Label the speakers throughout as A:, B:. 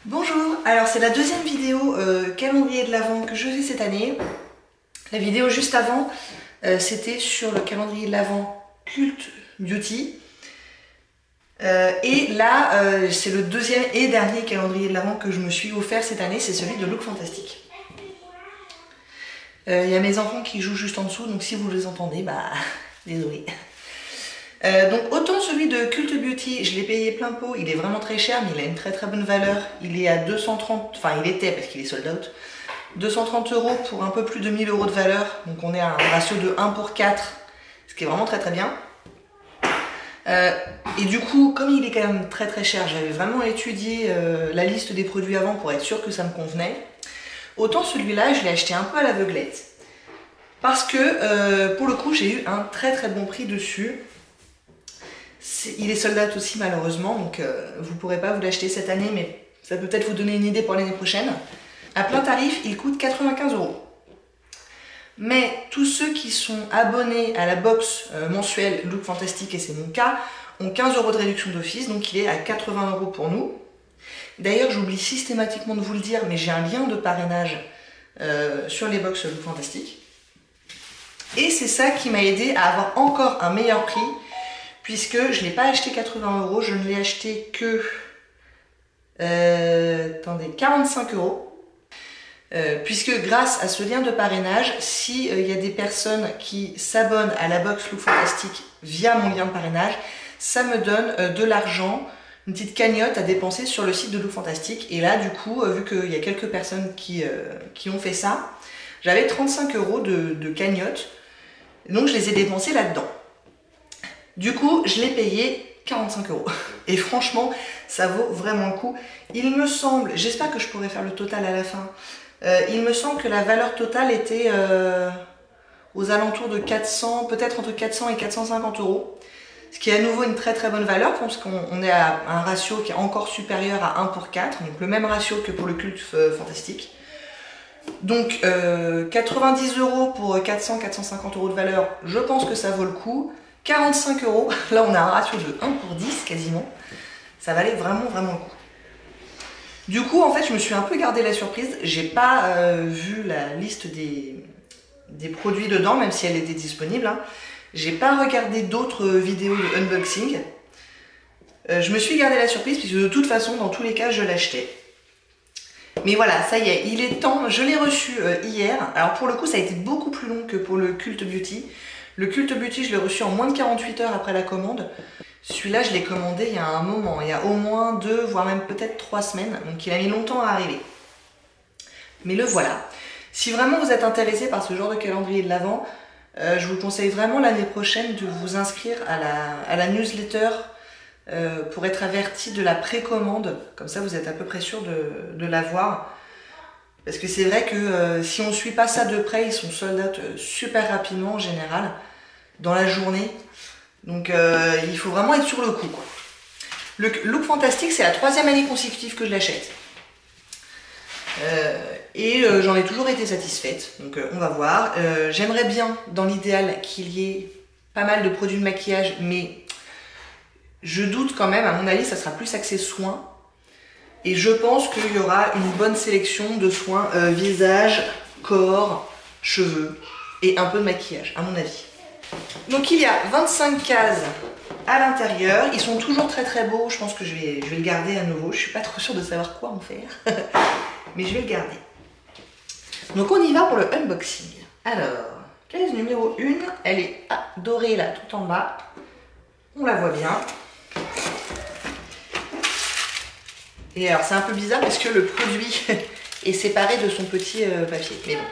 A: Bonjour, alors c'est la deuxième vidéo calendrier de l'Avent que je fais cette année. La vidéo juste avant, c'était sur le calendrier de l'Avent Cult Beauty. Et là, c'est le deuxième et dernier calendrier de l'Avent que je me suis offert cette année, c'est celui de Look Fantastic. Il y a mes enfants qui jouent juste en dessous, donc si vous les entendez, bah désolé. Donc autant celui de Cult Beauty, je l'ai payé plein pot, il est vraiment très cher, mais il a une très bonne valeur. Il est à 230, enfin il était parce qu'il est sold out, 230 € pour un peu plus de 1000 € de valeur. Donc on est à un ratio de 1 pour 4, ce qui est vraiment très bien. Et du coup, comme il est quand même très cher, j'avais vraiment étudié la liste des produits avant pour être sûr que ça me convenait. Autant celui-là, je l'ai acheté un peu à l'aveuglette. Parce que pour le coup, j'ai eu un très bon prix dessus. Il est sold out aussi malheureusement, donc vous ne pourrez pas vous l'acheter cette année, mais ça peut peut-être vous donner une idée pour l'année prochaine. À plein tarif, il coûte 95 €. Mais tous ceux qui sont abonnés à la box mensuelle Look Fantastic, et c'est mon cas, ont 15 € de réduction d'office, donc il est à 80 € pour nous. D'ailleurs, j'oublie systématiquement de vous le dire, mais j'ai un lien de parrainage sur les box Look Fantastic. Et c'est ça qui m'a aidé à avoir encore un meilleur prix, puisque je ne l'ai pas acheté 80 €, je ne l'ai acheté que 45 €. Puisque grâce à ce lien de parrainage, s'il y a des personnes qui s'abonnent à la box Look Fantastic via mon lien de parrainage, ça me donne de l'argent, une petite cagnotte à dépenser sur le site de Look Fantastic. Et là, du coup, vu qu'il y a quelques personnes qui ont fait ça, j'avais 35 € de cagnotte, donc je les ai dépensés là-dedans. Du coup, je l'ai payé 45 €. Et franchement, ça vaut vraiment le coup. Il me semble, j'espère que je pourrai faire le total à la fin, il me semble que la valeur totale était aux alentours de 400, peut-être entre 400 et 450 €. Ce qui est à nouveau une très bonne valeur, parce qu'on est à un ratio qui est encore supérieur à 1 pour 4, donc le même ratio que pour le Cult Fantastique. Donc 90 € pour 400-450 € de valeur, je pense que ça vaut le coup. 45 €, là on a un ratio de 1 pour 10 quasiment, ça valait vraiment le coup. Du coup en fait je me suis un peu gardé la surprise, j'ai pas vu la liste des produits dedans, même si elle était disponible, hein. J'ai pas regardé d'autres vidéos de unboxing, je me suis gardé la surprise puisque de toute façon dans tous les cas je l'achetais. Mais voilà, ça y est, il est temps, je l'ai reçu hier. Alors pour le coup ça a été beaucoup plus long que pour le Cult Beauty. Le Cult Beauty, je l'ai reçu en moins de 48 heures après la commande. Celui-là, je l'ai commandé il y a un moment, il y a au moins 2, voire même peut-être 3 semaines. Donc il a mis longtemps à arriver. Mais le voilà. Si vraiment vous êtes intéressé par ce genre de calendrier de l'Avent, je vous conseille vraiment l'année prochaine de vous inscrire à la newsletter pour être averti de la précommande. Comme ça, vous êtes à peu près sûr de l'avoir. Parce que c'est vrai que si on ne suit pas ça de près, ils sont sold out super rapidement en général, dans la journée. Donc il faut vraiment être sur le coup, quoi. Le Look Fantastic, c'est la 3e année consécutive que je l'achète. Et j'en ai toujours été satisfaite, donc on va voir. J'aimerais bien, dans l'idéal, qu'il y ait pas mal de produits de maquillage, mais je doute quand même, à mon avis, ça sera plus axé soins. Et je pense qu'il y aura une bonne sélection de soins visage, corps, cheveux et un peu de maquillage, à mon avis. Donc il y a 25 cases à l'intérieur. Ils sont toujours très beaux. Je pense que je vais le garder à nouveau. Je suis pas trop sûre de savoir quoi en faire. Mais je vais le garder. Donc on y va pour le unboxing. Alors, case numéro 1. Elle est dorée là, tout en bas. On la voit bien. Et alors c'est un peu bizarre parce que le produit est séparé de son petit papier. Mais bon.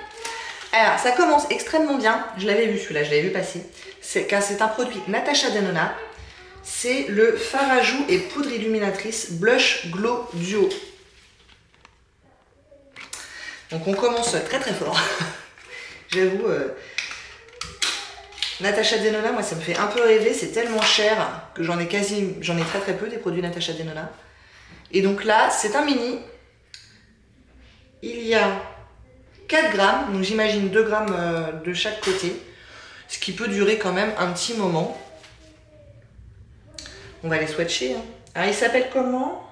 A: Alors ça commence extrêmement bien. Je l'avais vu celui-là, je l'avais vu passer. C'est un produit Natasha Denona. C'est le fard à joues et poudre illuminatrice Blush Glow Duo. Donc on commence très fort. J'avoue. Natasha Denona, moi ça me fait un peu rêver. C'est tellement cher que j'en ai très peu des produits Natasha Denona. Et donc là, c'est un mini. Il y a 4 grammes, donc j'imagine 2 grammes de chaque côté. Ce qui peut durer quand même un petit moment. On va les swatcher. Hein. Alors, il s'appelle comment?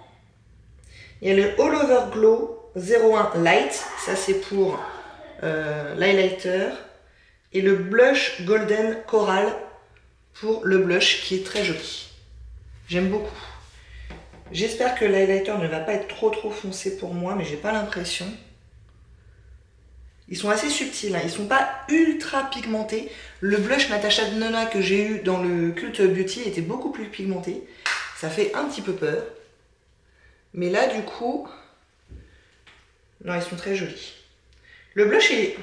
A: Il y a le All Over Glow 01 Light, ça c'est pour l'highlighter. Et le blush Golden Coral pour le blush qui est très joli. J'aime beaucoup. J'espère que l'highlighter ne va pas être trop foncé pour moi, mais j'ai pas l'impression. Ils sont assez subtils, hein. Ils sont pas ultra pigmentés. Le blush Natasha Denona que j'ai eu dans le Cult Beauty était beaucoup plus pigmenté. Ça fait un petit peu peur. Mais là, du coup... Non, ils sont très jolis. Le blush est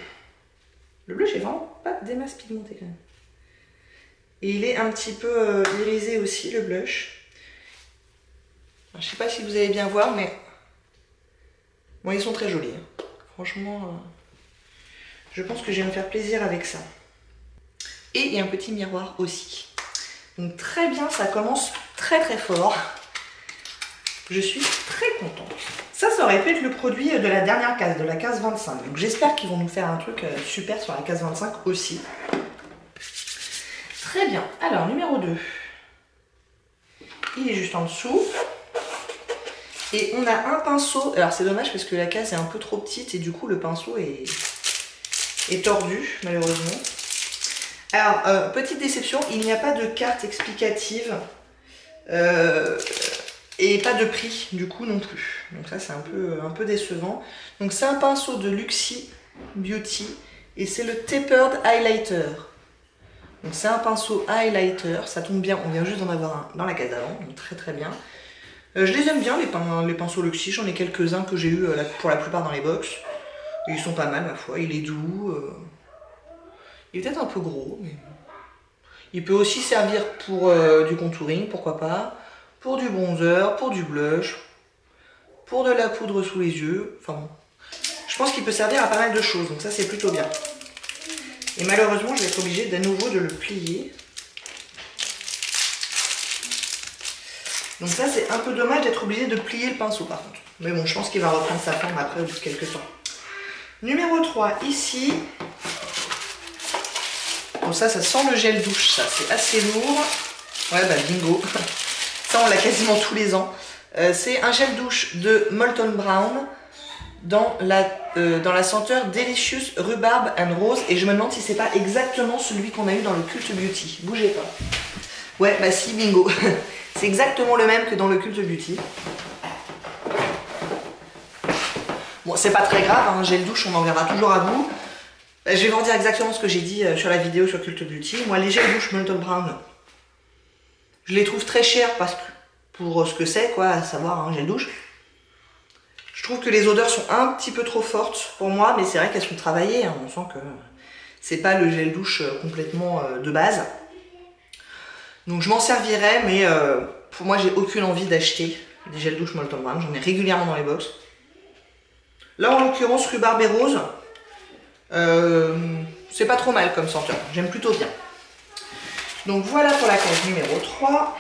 A: vraiment pas des masses pigmentées quand même. Et il est un petit peu irisé aussi, le blush. Alors, je sais pas si vous allez bien voir, mais... Bon, ils sont très jolis. Hein. Franchement, je pense que je vais me faire plaisir avec ça. Et il y a un petit miroir aussi. Donc très bien, ça commence très fort. Je suis très contente. Ça aurait pu être le produit de la dernière case, de la case 25. Donc j'espère qu'ils vont nous faire un truc super sur la case 25 aussi. Très bien. Alors, numéro 2. Il est juste en dessous. Et on a un pinceau. Alors c'est dommage parce que la case est un peu trop petite et du coup le pinceau est tordu, malheureusement. Alors, petite déception, il n'y a pas de carte explicative. Et pas de prix du coup non plus. Donc ça c'est un peu décevant. Donc c'est un pinceau de Luxie Beauty et c'est le Tapered Highlighter. Donc c'est un pinceau highlighter, ça tombe bien, on vient juste d'en avoir un dans la case d'avant, donc très bien. Je les aime bien les pinceaux Luxie, j'en ai quelques-uns que j'ai eu pour la plupart dans les box. Et ils sont pas mal ma foi, il est doux. Il est peut-être un peu gros, mais... Il peut aussi servir pour du contouring, pourquoi pas. Pour du bronzer, pour du blush, pour de la poudre sous les yeux. Enfin bon, je pense qu'il peut servir à pas mal de choses, donc ça c'est plutôt bien. Et malheureusement, je vais être obligée d'à nouveau de le plier. Donc ça c'est un peu dommage d'être obligée de plier le pinceau par contre. Mais bon, je pense qu'il va reprendre sa forme après au bout de quelques temps. Numéro 3, ici. Bon ça sent le gel douche, ça c'est assez lourd. Ouais bah bingo. Ça on l'a quasiment tous les ans. C'est un gel douche de Molton Brown dans la senteur Delicious Rhubarb and Rose. Et je me demande si c'est pas exactement celui qu'on a eu dans le Cult Beauty. Bougez pas. Ouais, bah si, bingo. C'est exactement le même que dans le Cult Beauty. Bon, c'est pas très grave, hein, gel douche, on en verra toujours à bout. Je vais vous dire exactement ce que j'ai dit sur la vidéo sur Cult Beauty. Moi, les gels douche Molton Brown, je les trouve très chers parce que pour ce que c'est, quoi, à savoir un gel douche. Je trouve que les odeurs sont un petit peu trop fortes pour moi, mais c'est vrai qu'elles sont travaillées. Hein, on sent que c'est pas le gel douche complètement de base. Donc je m'en servirai, mais pour moi, j'ai aucune envie d'acheter des gels douche Molton Brown. J'en ai régulièrement dans les box. Là, en l'occurrence, Rhubarb et Rose, c'est pas trop mal comme senteur. J'aime plutôt bien. Donc voilà pour la case numéro 3.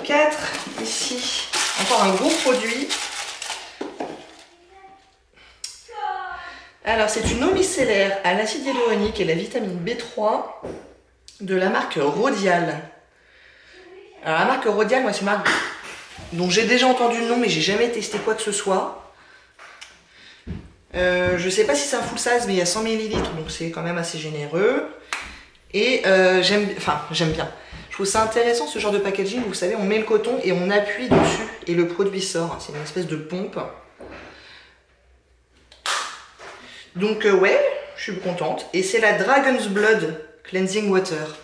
A: 4, ici, encore un gros produit. Alors c'est une eau micellaire à l'acide hyaluronique et la vitamine B3 de la marque Rodial. Alors la marque Rodial, moi c'est une marque dont j'ai déjà entendu le nom mais j'ai jamais testé quoi que ce soit. Je sais pas si c'est un full size mais il y a 100 ml donc c'est quand même assez généreux. Et j'aime bien. Je trouve ça intéressant ce genre de packaging, vous savez, on met le coton et on appuie dessus et le produit sort. C'est une espèce de pompe. Donc ouais, je suis contente. Et c'est la Dragon's Blood Cleansing Water.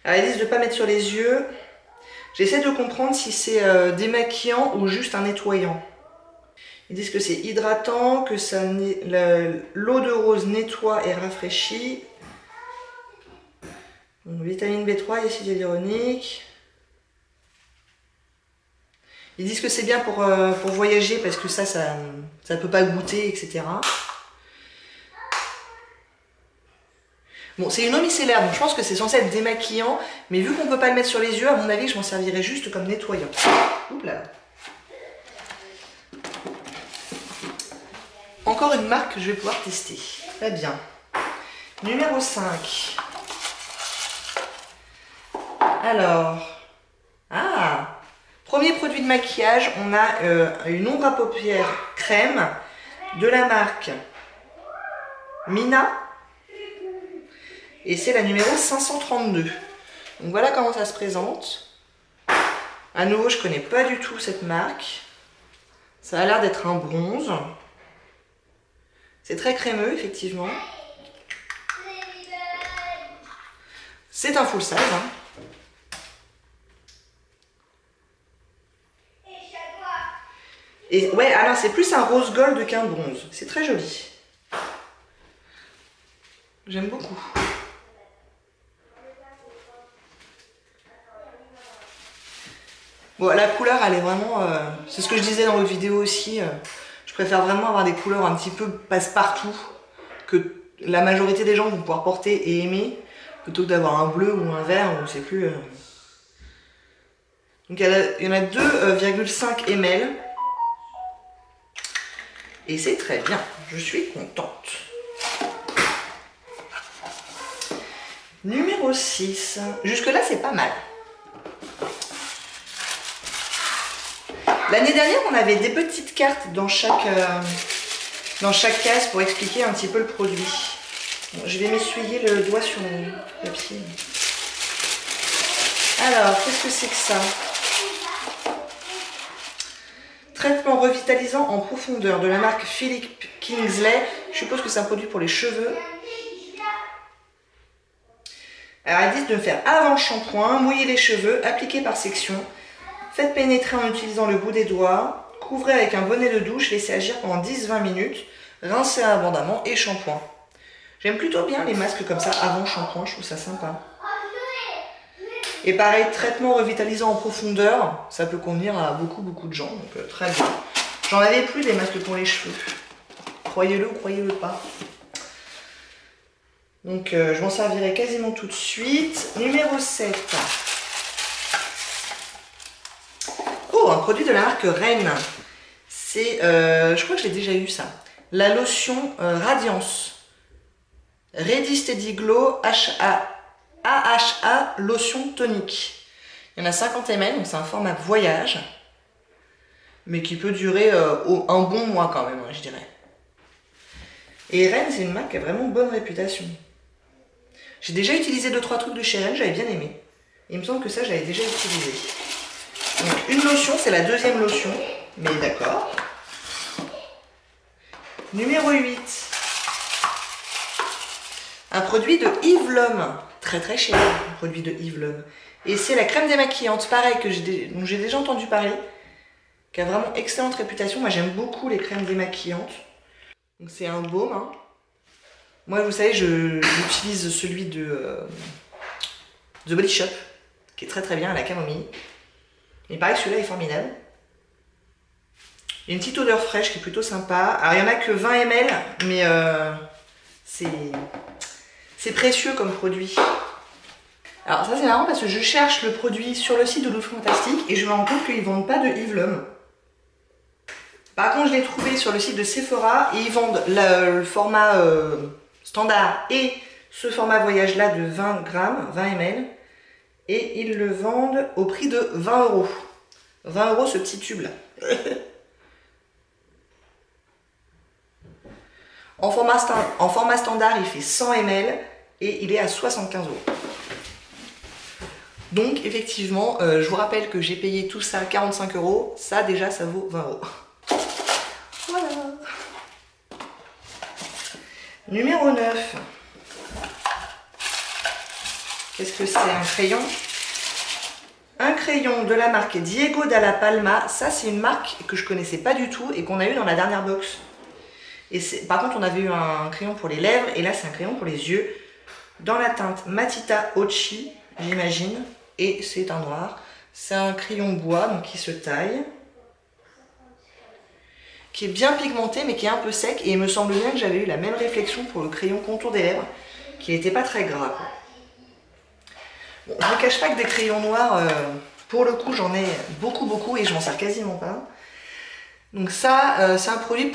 A: Alors ils disent de ne pas mettre sur les yeux. J'essaie de comprendre si c'est démaquillant ou juste un nettoyant. Ils disent que c'est hydratant, que l'eau de rose nettoie et rafraîchit. Donc, vitamine B3 et acide hyaluronique. Ils disent que c'est bien pour voyager parce que ça peut pas goûter, etc. Bon, c'est une eau micellaire, donc je pense que c'est censé être démaquillant, mais vu qu'on peut pas le mettre sur les yeux, à mon avis, je m'en servirais juste comme nettoyant. Oups là. Encore une marque que je vais pouvoir tester. Très bien. Numéro 5. Alors. Ah! premier produit de maquillage, on a une ombre à paupières crème de la marque Mina. Et c'est la numéro 532. Donc voilà comment ça se présente. À nouveau, je connais pas du tout cette marque. Ça a l'air d'être un bronze. C'est très crémeux, effectivement. C'est un full size. Hein. Et ouais, alors c'est plus un rose gold qu'un bronze. C'est très joli. J'aime beaucoup. Bon, la couleur, elle est vraiment... c'est ce que je disais dans l'autre vidéo aussi. Je préfère vraiment avoir des couleurs un petit peu passe-partout que la majorité des gens vont pouvoir porter et aimer, plutôt que d'avoir un bleu ou un vert, on ne sait plus. Donc il y en a 2,5 ml. Et c'est très bien, je suis contente. Numéro 6. Jusque là, c'est pas mal. L'année dernière, on avait des petites cartes dans chaque case pour expliquer un petit peu le produit. Bon, je vais m'essuyer le doigt sur mon papier. Alors, qu'est-ce que c'est que ça? Traitement revitalisant en profondeur de la marque Philip Kingsley. Je suppose que c'est un produit pour les cheveux. Alors, ils disent de faire avant le shampoing, mouiller les cheveux, appliquer par section. Faites pénétrer en utilisant le bout des doigts. Couvrez avec un bonnet de douche, laissez agir pendant 10-20 minutes. Rincez abondamment et shampoing. J'aime plutôt bien les masques comme ça avant shampoing, je trouve ça sympa. Et pareil, traitement revitalisant en profondeur, ça peut convenir à beaucoup de gens, donc très bien. J'en avais plus des masques pour les cheveux. Croyez-le ou croyez-le pas. Donc je m'en servirai quasiment tout de suite. Numéro 7. Oh, un produit de la marque Rennes. C'est, je crois que j'ai déjà eu ça. La lotion Radiance. Ready Steady Glow AHA lotion tonique. Il y en a 50 ml, donc c'est un format voyage. Mais qui peut durer un bon mois quand même, je dirais. Et Rennes, c'est une marque qui a vraiment bonne réputation. J'ai déjà utilisé 2-3 trucs de chez Rennes, j'avais bien aimé. Il me semble que ça, j'avais déjà utilisé. Donc une lotion, c'est la deuxième lotion, mais d'accord. Numéro 8. Un produit de Yves L'Homme. Très cher, un produit de Yves L'Homme. Et c'est la crème démaquillante, pareil, dont j'ai déjà entendu parler, qui a vraiment excellente réputation. Moi, j'aime beaucoup les crèmes démaquillantes. Donc c'est un baume. Hein. Moi, vous savez, j'utilise celui de The Body Shop, qui est très bien, à la camomille. Et pareil, celui-là est formidable. Il y a une petite odeur fraîche qui est plutôt sympa. Alors, il n'y en a que 20 ml, mais c'est précieux comme produit. Alors, ça, c'est marrant parce que je cherche le produit sur le site de Look Fantastic et je me rends compte qu'ils ne vendent pas de Yves L'Homme. Par contre, je l'ai trouvé sur le site de Sephora et ils vendent le format standard et ce format voyage-là de 20 grammes, 20 ml. Et ils le vendent au prix de 20 €. 20 € ce petit tube-là. En format standard, il fait 100 ml et il est à 75 €. Donc, effectivement, je vous rappelle que j'ai payé tout ça 45 €. Ça, déjà, ça vaut 20 €. Voilà. Numéro 9. Qu'est-ce que c'est? Un crayon? Un crayon de la marque Diego Dalla Palma. Ça, c'est une marque que je connaissais pas du tout et qu'on a eu dans la dernière box. Et par contre, on avait eu un crayon pour les lèvres et là, c'est un crayon pour les yeux. Dans la teinte Matita Ochi, j'imagine. Et c'est un noir. C'est un crayon bois, donc qui se taille. Qui est bien pigmenté, mais qui est un peu sec. Et il me semble bien que j'avais eu la même réflexion pour le crayon contour des lèvres, qui n'était pas très gras, quoi. Bon, je ne vous cache pas que des crayons noirs, pour le coup, j'en ai beaucoup et je m'en sers quasiment pas. Donc ça, c'est un produit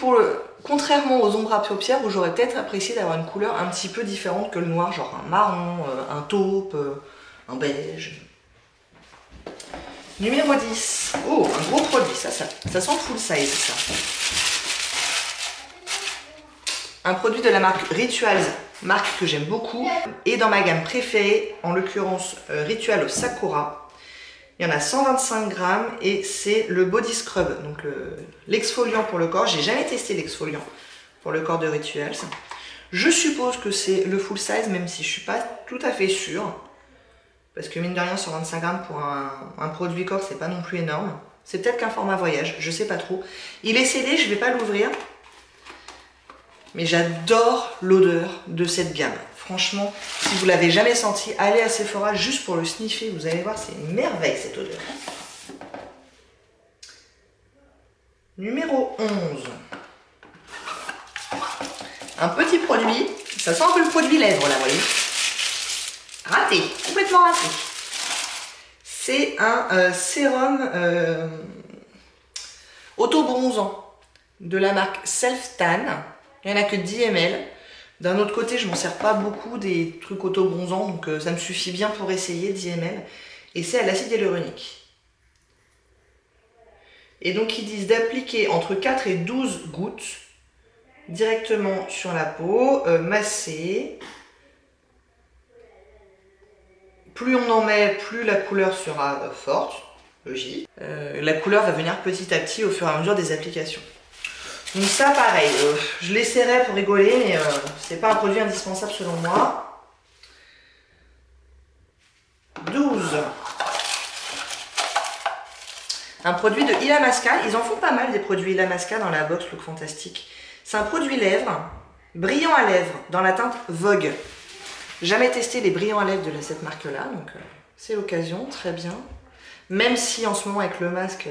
A: contrairement aux ombres à paupières où j'aurais peut-être apprécié d'avoir une couleur un petit peu différente que le noir, genre un marron, un taupe, un beige. Numéro 10. Oh, un gros produit, ça sent le full size, ça. Un produit de la marque Rituals, marque que j'aime beaucoup, et dans ma gamme préférée, en l'occurrence Ritual au Sakura. Il y en a 125 grammes et c'est le Body Scrub, donc l'exfoliant pour le corps. J'ai jamais testé l'exfoliant pour le corps de Rituals. Je suppose que c'est le full size, même si je suis pas tout à fait sûre. Parce que mine de rien, 125 grammes pour un produit corps, c'est pas non plus énorme. C'est peut-être qu'un format voyage, je sais pas trop. Il est scellé, je vais pas l'ouvrir. Mais j'adore l'odeur de cette gamme. Franchement, si vous l'avez jamais senti, allez à Sephora juste pour le sniffer. Vous allez voir, c'est une merveille cette odeur. Numéro 11. Un petit produit. Ça sent un peu le produit lèvres là, vous voyez. Raté, complètement raté. C'est un sérum auto-bronzant de la marque Self Tan. Il n'y en a que 10 ml. D'un autre côté, je m'en sers pas beaucoup des trucs auto-bronzants, donc ça me suffit bien pour essayer, 10 ml. Et c'est à l'acide hyaluronique. Et donc ils disent d'appliquer entre 4 et 12 gouttes directement sur la peau, masser. Plus on en met, plus la couleur sera forte, logique. La couleur va venir petit à petit au fur et à mesure des applications. Donc ça pareil, je l'essaierai pour rigoler, mais c'est pas un produit indispensable selon moi. 12. Un produit de Illamasqua. Ils en font pas mal des produits Illamasqua dans la box Look Fantastique. C'est un produit lèvres, brillant à lèvres, dans la teinte Vogue. Jamais testé les brillants à lèvres de cette marque-là, donc c'est l'occasion, très bien. Même si en ce moment avec le masque,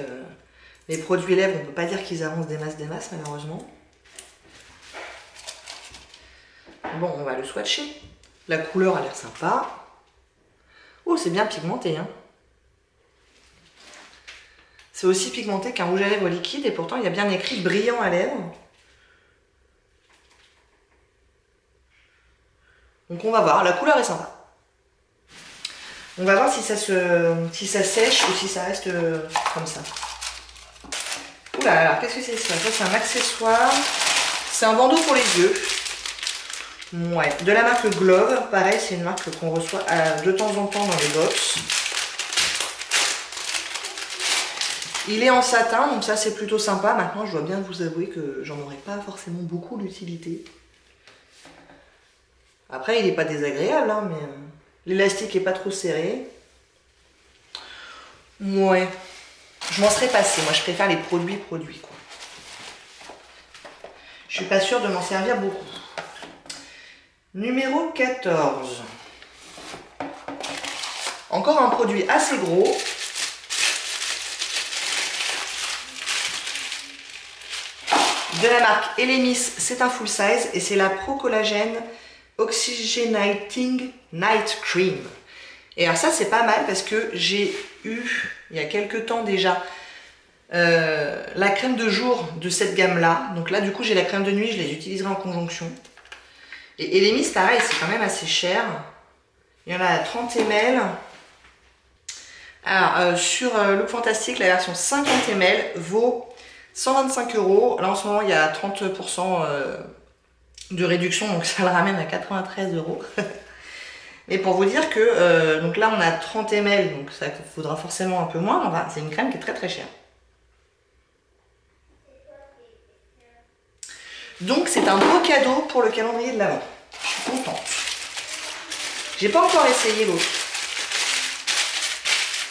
A: les produits lèvres, on ne peut pas dire qu'ils avancent des masses malheureusement. Bon, on va le swatcher. La couleur a l'air sympa. Oh, c'est bien pigmenté, hein. C'est aussi pigmenté qu'un rouge à lèvres liquide et pourtant il y a bien écrit brillant à lèvres. Donc on va voir, la couleur est sympa. On va voir si ça sèche ou si ça reste comme ça. Oula, alors qu'est-ce que c'est ça? Ça c'est un accessoire. C'est un bandeau pour les yeux. Ouais, de la marque Glove. Pareil, c'est une marque qu'on reçoit de temps en temps dans les box. Il est en satin, donc ça c'est plutôt sympa. Maintenant, je dois bien vous avouer que j'en aurais pas forcément beaucoup d'utilité. Après, il n'est pas désagréable, hein, mais l'élastique est pas trop serré. Ouais. Je m'en serais passé. Moi, je préfère les produits, quoi. Je suis pas sûre de m'en servir beaucoup. Numéro 14. Encore un produit assez gros. De la marque Elemis, c'est un full size et c'est la Pro Collagen Oxygenating Night Cream. Et alors ça c'est pas mal parce que j'ai eu il y a quelques temps déjà la crème de jour de cette gamme là. Donc là du coup j'ai la crème de nuit, je les utiliserai en conjonction. Et Elemis pareil, c'est quand même assez cher. Il y en a 30 ml. Alors sur Look Fantastique, la version 50 ml vaut 125 €. Là en ce moment il y a 30% de réduction, donc ça le ramène à 93 €. Mais pour vous dire que donc là on a 30 ml, donc ça faudra forcément un peu moins. Enfin, c'est une crème qui est très très chère. Donc c'est un beau cadeau pour le calendrier de l'Avent. Je suis contente. J'ai pas encore essayé l'autre.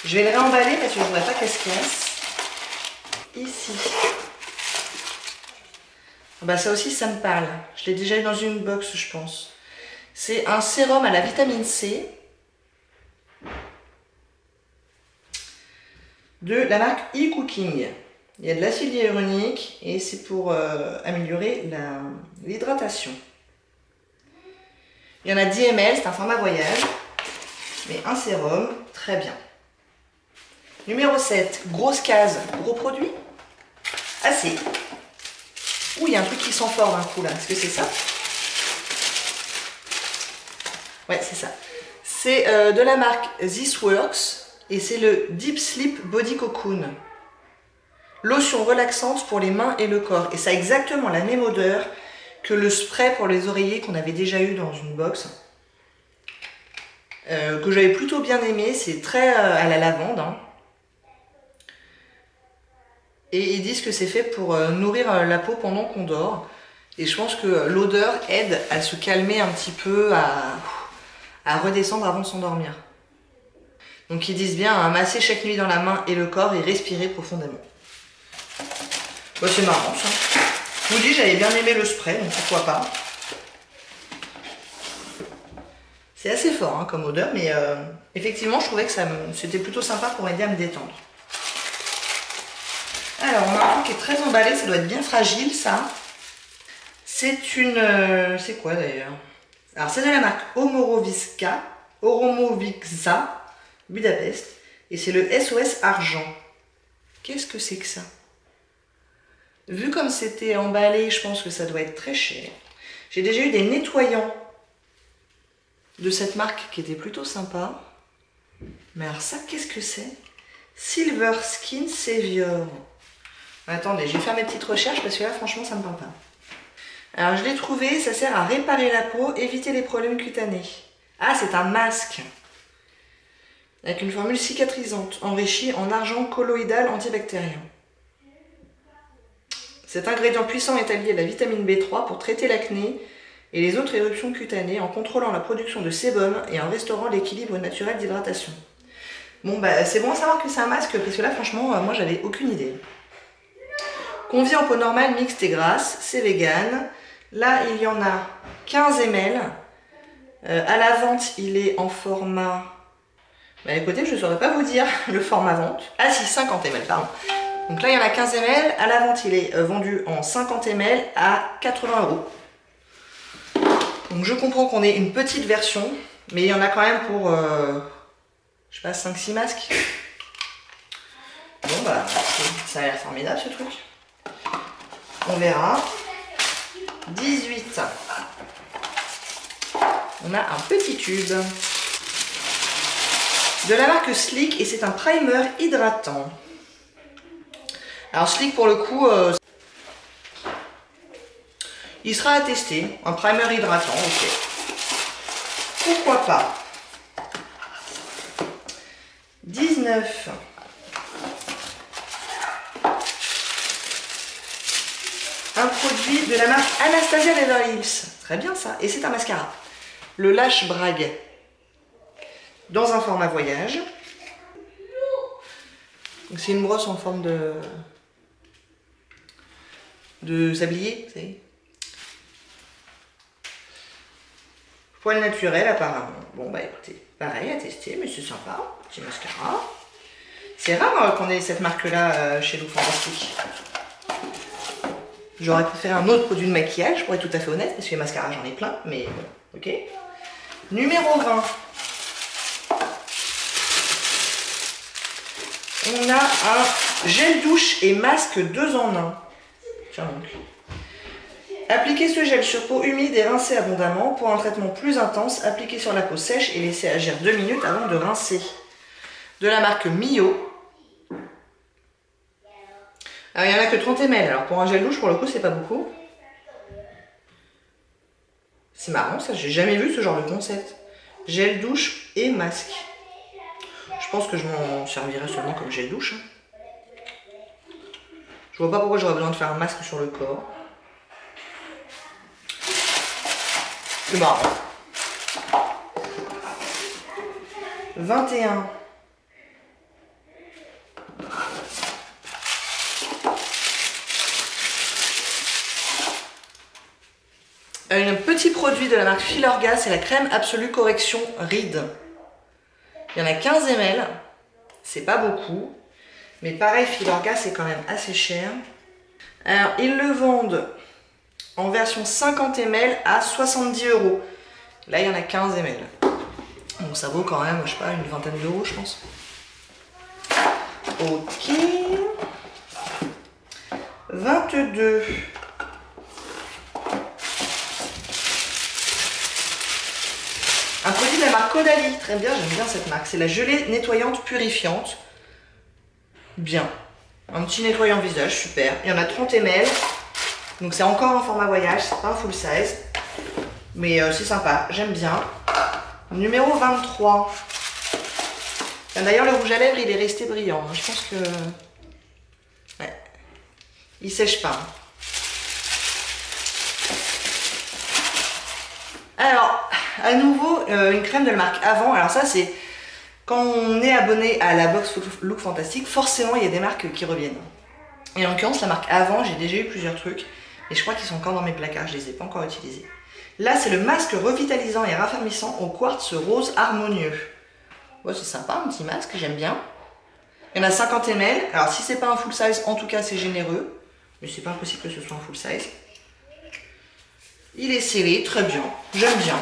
A: Je vais le réemballer parce que je voudrais pas qu'elle se casse. Ici. Bah ça aussi ça me parle. Je l'ai déjà eu dans une box je pense. C'est un sérum à la vitamine C de la marque eCooking. Il y a de l'acide hyaluronique et c'est pour améliorer l'hydratation. Il y en a 10 ml, c'est un format voyage, mais un sérum, très bien. Numéro 7, grosse case, gros produit. Assez. Ouh, il y a un truc qui sent fort d'un coup là, est-ce que c'est ça? Ouais, c'est ça. C'est de la marque This Works, Et c'est le Deep Sleep Body Cocoon. Lotion relaxante pour les mains et le corps. Et ça a exactement la même odeur que le spray pour les oreillers qu'on avait déjà eu dans une box. Que j'avais plutôt bien aimé. C'est très à la lavande. Hein. Et ils disent que c'est fait pour nourrir la peau pendant qu'on dort. Et je pense que l'odeur aide à se calmer un petit peu, à redescendre avant de s'endormir. Donc ils disent bien à masser chaque nuit dans la main et le corps et respirer profondément. Bah, c'est marrant ça. Je vous dis, j'avais bien aimé le spray, donc pourquoi pas. C'est assez fort hein, comme odeur, mais effectivement, je trouvais que c'était plutôt sympa pour aider à me détendre. Alors, on a un truc qui est très emballé, ça doit être bien fragile ça. C'est une... c'est quoi d'ailleurs? Alors, c'est de la marque Oromovixa Budapest, et c'est le SOS Argent. Qu'est-ce que c'est que ça? Vu comme c'était emballé, je pense que ça doit être très cher. J'ai déjà eu des nettoyants de cette marque qui étaient plutôt sympas. Mais alors ça, qu'est-ce que c'est? Silver Skin Savior. Attendez, je vais faire mes petites recherches parce que là, franchement, ça me parle pas. Alors, je l'ai trouvé, ça sert à réparer la peau, éviter les problèmes cutanés. Ah, c'est un masque. Avec une formule cicatrisante, enrichie en argent colloïdal antibactérien. Cet ingrédient puissant est allié à la vitamine B3 pour traiter l'acné et les autres éruptions cutanées en contrôlant la production de sébum et en restaurant l'équilibre naturel d'hydratation. Bon bah c'est bon à savoir que c'est un masque parce que là franchement moi j'avais aucune idée. Convient en peau normale, mixte et grasse, c'est vegan. Là il y en a 15 ml. À la vente il est en format... Bah écoutez je ne saurais pas vous dire le format vente. Ah si 50 ml pardon. Donc là, il y en a 15 ml. À la vente, il est vendu en 50 ml à 80 €. Donc je comprends qu'on ait une petite version, mais il y en a quand même pour, je sais pas, 5-6 masques. Bon bah, ça a l'air formidable ce truc. On verra. 18. On a un petit tube. De la marque Sleek, et c'est un primer hydratant. Alors Sleek pour le coup, il sera à tester, un primer hydratant, ok. Pourquoi pas. 19. Un produit de la marque Anastasia Beverly Hills, très bien ça, et c'est un mascara. Le Lash Brag, dans un format voyage. C'est une brosse en forme de sablier, vous savez. Poil naturel apparemment. Bon bah écoutez, pareil à tester, mais c'est sympa, petit mascara. C'est rare qu'on ait cette marque-là chez Look Fantastic. J'aurais préféré un autre produit de maquillage, pour être tout à fait honnête, parce que les mascaras j'en ai plein, mais bon, ok. Numéro 20. On a un gel douche et masque 2 en 1. Tiens donc. Appliquez ce gel sur peau humide et rincez abondamment. Pour un traitement plus intense, appliquez sur la peau sèche et laissez agir 2 minutes avant de rincer. De la marque Mio. Alors, il n'y en a que 30 ml. Alors pour un gel douche, pour le coup, c'est pas beaucoup. C'est marrant ça, j'ai jamais vu ce genre de concept. Gel douche et masque. Je pense que je m'en servirai seulement comme gel douche. Je vois pas pourquoi j'aurais besoin de faire un masque sur le corps. C'est marrant. 21. Un petit produit de la marque Filorga, c'est la crème absolue correction rides. Il y en a 15 ml, c'est pas beaucoup, mais pareil, Filorga c'est quand même assez cher. Alors ils le vendent en version 50 ml à 70 €. Là il y en a 15 ml. Donc ça vaut quand même, je sais pas, une vingtaine d'euros je pense. Ok. 22. Un produit de la marque Caudalie, très bien, j'aime bien cette marque. C'est la gelée nettoyante purifiante. Bien. Un petit nettoyant visage, super. Il y en a 30 ml. Donc c'est encore un format voyage, c'est pas un full size. Mais c'est sympa, j'aime bien. Numéro 23. D'ailleurs, le rouge à lèvres, il est resté brillant. Je pense que... Ouais. Il sèche pas. Alors, à nouveau, une crème de la marque Avant. Alors ça, c'est... Quand on est abonné à la box Look Fantastique, forcément, il y a des marques qui reviennent. Et en l'occurrence, la marque Avant, j'ai déjà eu plusieurs trucs. Et je crois qu'ils sont encore dans mes placards, je les ai pas encore utilisés. Là, c'est le masque revitalisant et raffermissant au quartz rose harmonieux. Ouais, c'est sympa, un petit masque, j'aime bien. Il y en a 50 ml. Alors, si c'est pas un full size, en tout cas, c'est généreux. Mais c'est pas impossible que ce soit un full size. Il est scellé, très bien. J'aime bien.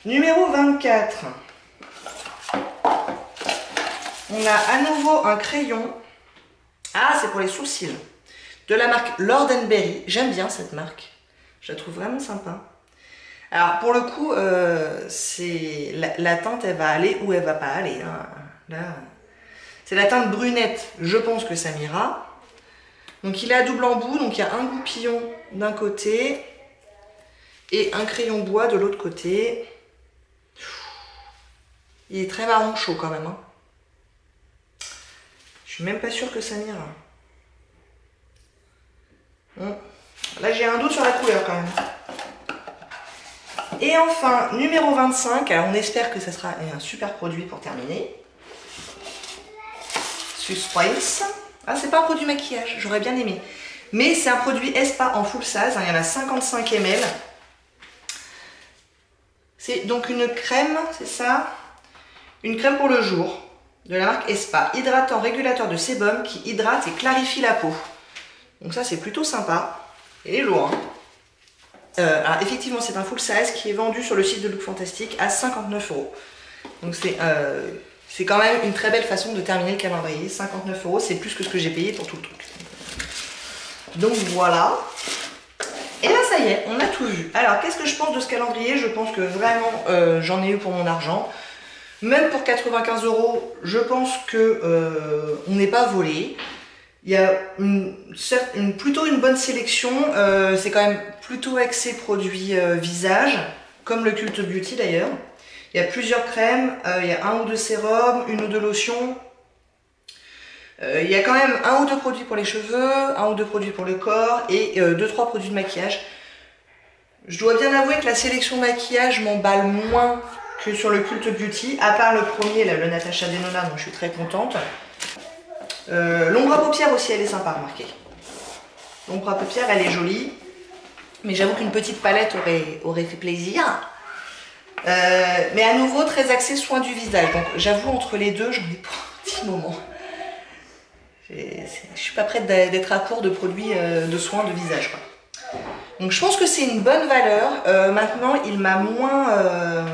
A: Numéro 24. On a à nouveau un crayon. Ah, c'est pour les sourcils. De la marque Lord & Berry. J'aime bien cette marque. Je la trouve vraiment sympa. Alors, pour le coup, la teinte, elle va aller où elle va pas aller. Hein. Là, c'est la teinte brunette. Je pense que ça m'ira. Donc, il est à double embout. Donc, il y a un goupillon d'un côté et un crayon bois de l'autre côté. Il est très marron chaud quand même. Hein. Je suis même pas sûre que ça m'ira. Là, j'ai un doute sur la couleur quand même. Et enfin, numéro 25. Alors, on espère que ça sera un super produit pour terminer. Suspense. Ah, c'est pas un produit maquillage, j'aurais bien aimé. Mais c'est un produit Espa en full size. Il y en a 55 ml. C'est donc une crème, c'est ça? Une crème pour le jour de la marque Espa. Hydratant, régulateur de sébum qui hydrate et clarifie la peau. Donc ça, c'est plutôt sympa. Et il est lourd, hein. Alors effectivement, c'est un full size qui est vendu sur le site de Look Fantastique à 59 €. Donc c'est quand même une très belle façon de terminer le calendrier. 59 €, c'est plus que ce que j'ai payé pour tout le truc. Donc voilà. Et là, ça y est, on a tout vu. Alors, qu'est-ce que je pense de ce calendrier? Je pense que vraiment, j'en ai eu pour mon argent. Même pour 95 €, je pense que on n'est pas volé. Il y a plutôt une bonne sélection. C'est quand même plutôt axé produits visage, comme le Cult Beauty d'ailleurs. Il y a plusieurs crèmes, il y a un ou deux sérums, une ou deux lotions. Il y a quand même un ou deux produits pour les cheveux, un ou deux produits pour le corps et 2-3 produits de maquillage. Je dois bien avouer que la sélection maquillage m'emballe moins que sur le Cult Beauty, à part le premier, là, le Natasha Denona, dont je suis très contente. L'ombre à paupières aussi, elle est sympa, remarquez. L'ombre à paupières, elle est jolie. Mais j'avoue qu'une petite palette aurait fait plaisir. Mais à nouveau, très axé soin du visage. Donc j'avoue, entre les deux, j'en ai pour un petit moment. Je suis pas prête d'être à court de produits de soins de visage, quoi. Donc je pense que c'est une bonne valeur. Maintenant, il m'a moins...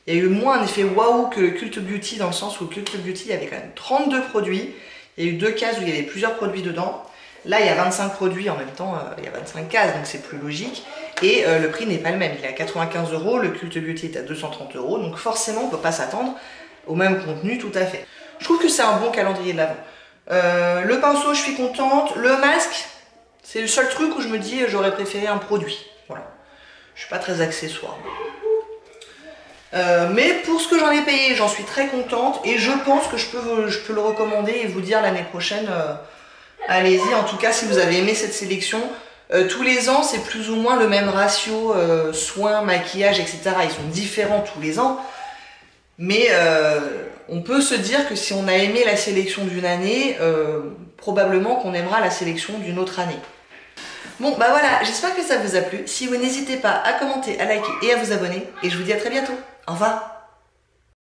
A: il y a eu moins un effet waouh que le Cult Beauty, dans le sens où le Cult Beauty, il y avait quand même 32 produits. Il y a eu 2 cases où il y avait plusieurs produits dedans. Là, il y a 25 produits en même temps, il y a 25 cases, donc c'est plus logique. Et le prix n'est pas le même. Il est à 95 €, le Cult Beauty est à 230 €. Donc forcément, on ne peut pas s'attendre au même contenu tout à fait. Je trouve que c'est un bon calendrier de l'Avent. Le pinceau, je suis contente. Le masque, c'est le seul truc où je me dis j'aurais préféré un produit. Voilà. Je suis pas très accessoire. Mais pour ce que j'en ai payé, j'en suis très contente. Et je pense que je peux le recommander et vous dire l'année prochaine, allez-y. En tout cas, si vous avez aimé cette sélection, tous les ans, c'est plus ou moins le même ratio soins, maquillage, etc. Ils sont différents tous les ans. Mais on peut se dire que si on a aimé la sélection d'une année, probablement qu'on aimera la sélection d'une autre année. Bon, bah voilà, j'espère que ça vous a plu. Si vous n'hésitez pas à commenter, à liker et à vous abonner. Et je vous dis à très bientôt. Au revoir.